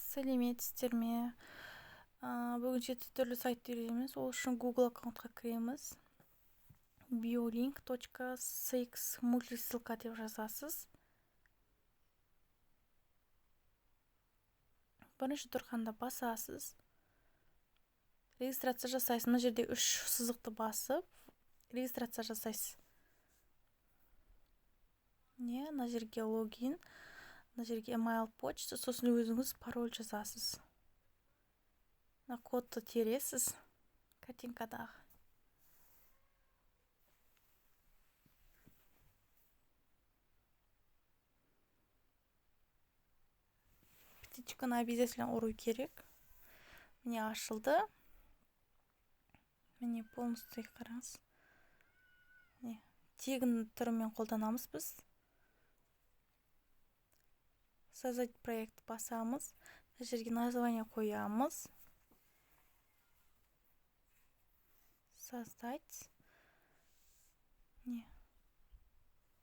сәлеметсіздер ме? Бүгін 7 түрлі сайтты үйренеміз. Ол үшін Google аккаунтқа кіреміз. biolink.cx мультисылка деп жазасыз. Бірінші тұрғанда басасыз. Регистрация жасайсыз. Мына жерде 3 сызықты басып, регистрация жасайсыз. Мына жерге логин, мына жерге email почта, сосын өзіңіз пароль жазасыз. Кодты тересіз картинкадағы. Птичканы обязательно ұру керек. Міне ашылды. Міне полностью қараңыз. Тегін түрімен қолданамыз біз. Создать проект басамыз. Мына жерге название қоямыз. Создать.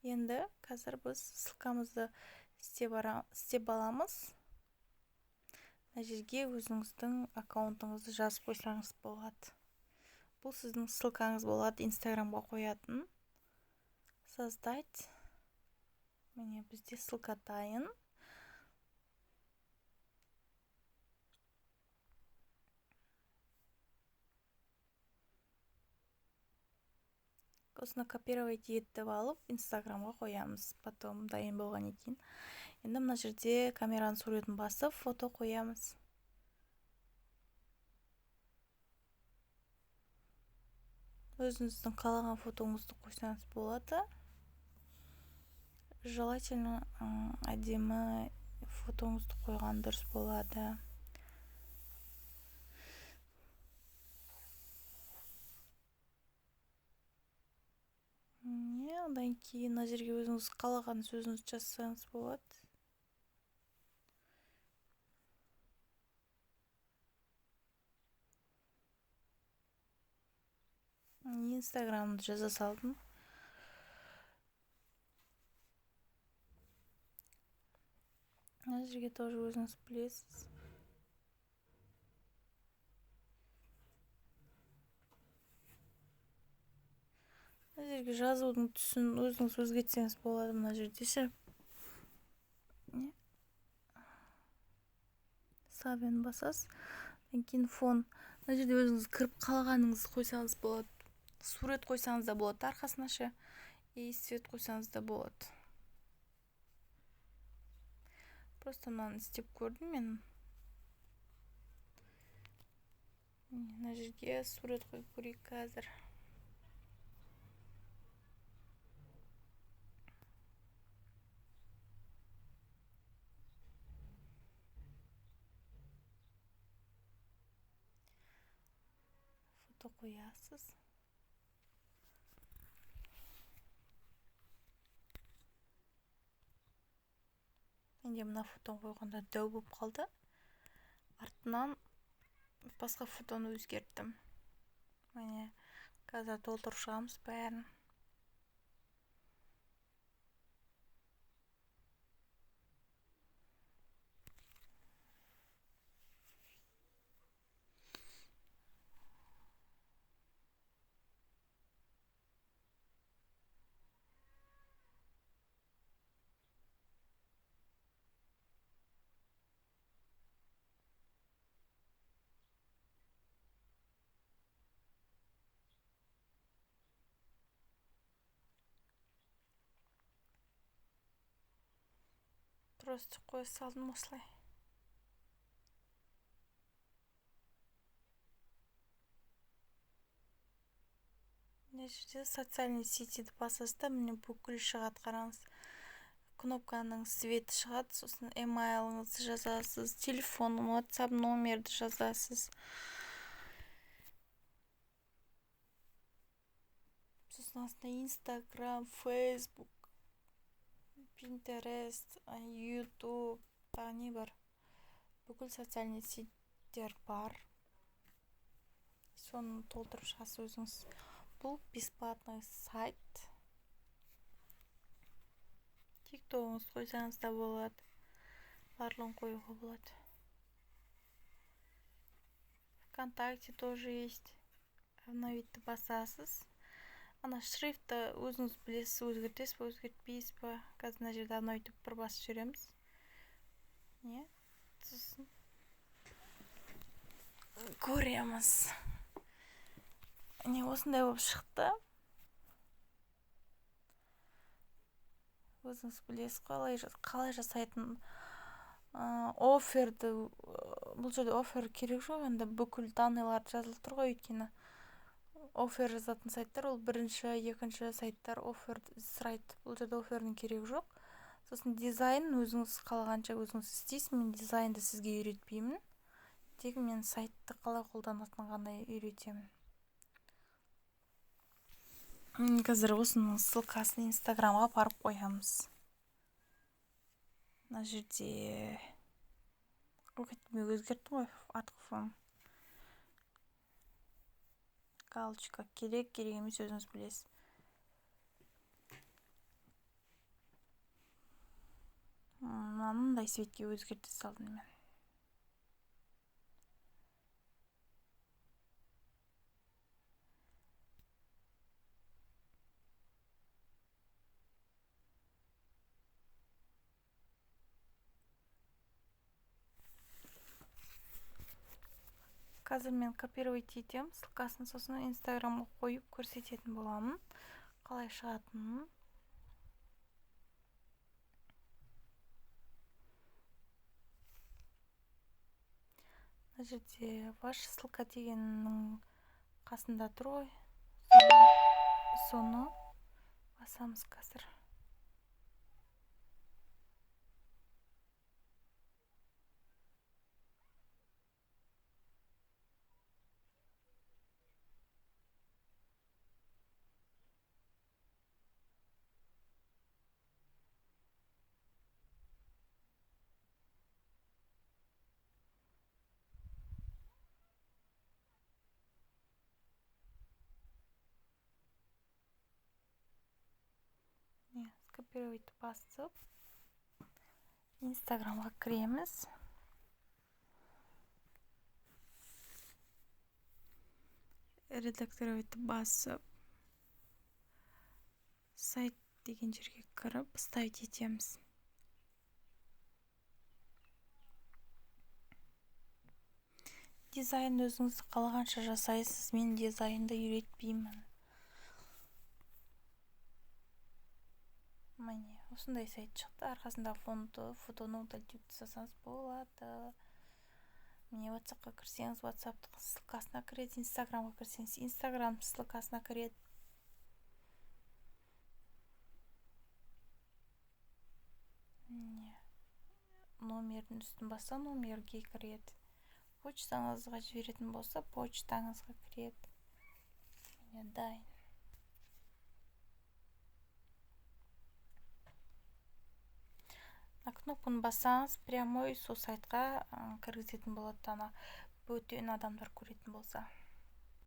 Енді қазір біз ссылкамызды істеп аламыз. Мына жерге өзіңіздің аккаунтыңызды жазып қойсаңыз болады. Бұл сіздің ссылкаңыз болады, Инстаграмға қоятын. Создать. Міне бізде ссылка дайын. Осыны копировать етіп алып, Инстаграмға қоямыз. Потом дайын болған екен. Енді мына жерде камераның суретін басып, фото қоямыз. Өзіңіздің қалаған фотоңызды қойсаңыз болады. Желательно әдемі фотоңызды қойған дұрыс болады. Одан кейін мына жерге өзіңіз қалаған сөзіңізді жазсаңыз болады. Инстаграмды жаза салдым. Мына жерге тоже өзіңіз білесіз. Мына жерге жазудың түсін өзіңіз өзгертсеңіз болады. Мына жерде ше. Сабен басасыз. Одан кейін фон. Мына жерде өзіңіз кіріп қалғаныңызды қойсаңыз болады. Сурет қойсаңыз да болады. Арқасына ше. И свет қойсаңыз да болады. Просто мынаны істеп көрдім мен. Мына жерге сурет қойып көрейік қазір. Фото қоясыз. Менде мына фотоны қойғанда дәу болып қалды. Артынан басқа фотоны өзгерттім. Міне қазір толтырып шығамыз бәрін. Просто қоя салдым осылай. Мына жерде социальный сетиді басасыз да, міне бүкіл шығады, қараңыз. Кнопканың светі шығады, сосын emailыңызды жазасыз, телефон, WhatsApp номерді жазасыз. Сосын астына Instagram, Facebook, Pinterest, YouTube, тағы бар. Бүкіл социальный сеттер бар. Соны толтырып шығасыз өзіңіз. Бұл бесплатный сайт. TikTok'ыңыз қойсаңыз да болады. Барлығын қоюға болады. ВКонтакте тоже есть. Обновитті басасыз. Ана шрифтті өзіңіз білесіз, өзгертесіз ба, өзгертпейсіз ба. Қазір мына жерде обновитіп бір басып жүреміз. Не? Сосын көреміз. Не осындай болып шықты. Өзіңіз білесіз, қалай жасайтын оферді. Бұл жерде офер керек жоқ, енді бүкіл данныйлар жазылып тұр ғой, өйткені офер жазатын сайттар, ол бірінші, екінші сайттар офер сұрайды. Бұл жерде офердің керегі жоқ. Сосын дизайн өзіңіз қалағанша өзіңіз істейсіз. Мен дизайнды сізге үйретпеймін. Тек мен сайтты қалай қолданатынын ғана үйретемін. Қазір осының ссылкасын инстаграмға апарып қоямыз. Мына жерде мен өзгерттім ғой, артық фон. Галочка керек емес, өзіңіз білесіз. Мынандай светке өзгерте салдым мен. Қазір мен копировать етем, ссылкасын, сосын инстаграмға қойып көрсететін боламын, қалай шығатынын. Мына жерде ваш ссылка дегеннің қасында тұр ғой. Соны басамыз қазір. Скопировать басып, инстаграмға кіреміз. Редактировать басып, сайт деген жерге кіріп, ставить етеміз. Дизайн өзіңіз қалағанша жасайсыз, мен дизайнды үйретпеймін. Міне, осындай сайт шықты. Арқасында фотоны удалить жасаңыз болады. Міне, WhatsAppқа кірсеңіз, WhatsApp ссылкасына кіреді, Instagramға кірсеңіз, Instagram ссылкасына кіреді. Номердің үстін басса, номерге кіреді. Почтаңызға жіберетін болса, почтаңызға кіреді. Міне, дайын. Кнопканы бассаңыз, прямой сол сайтқа кіргізетін болады, ана бөтен адамдар көретін болса.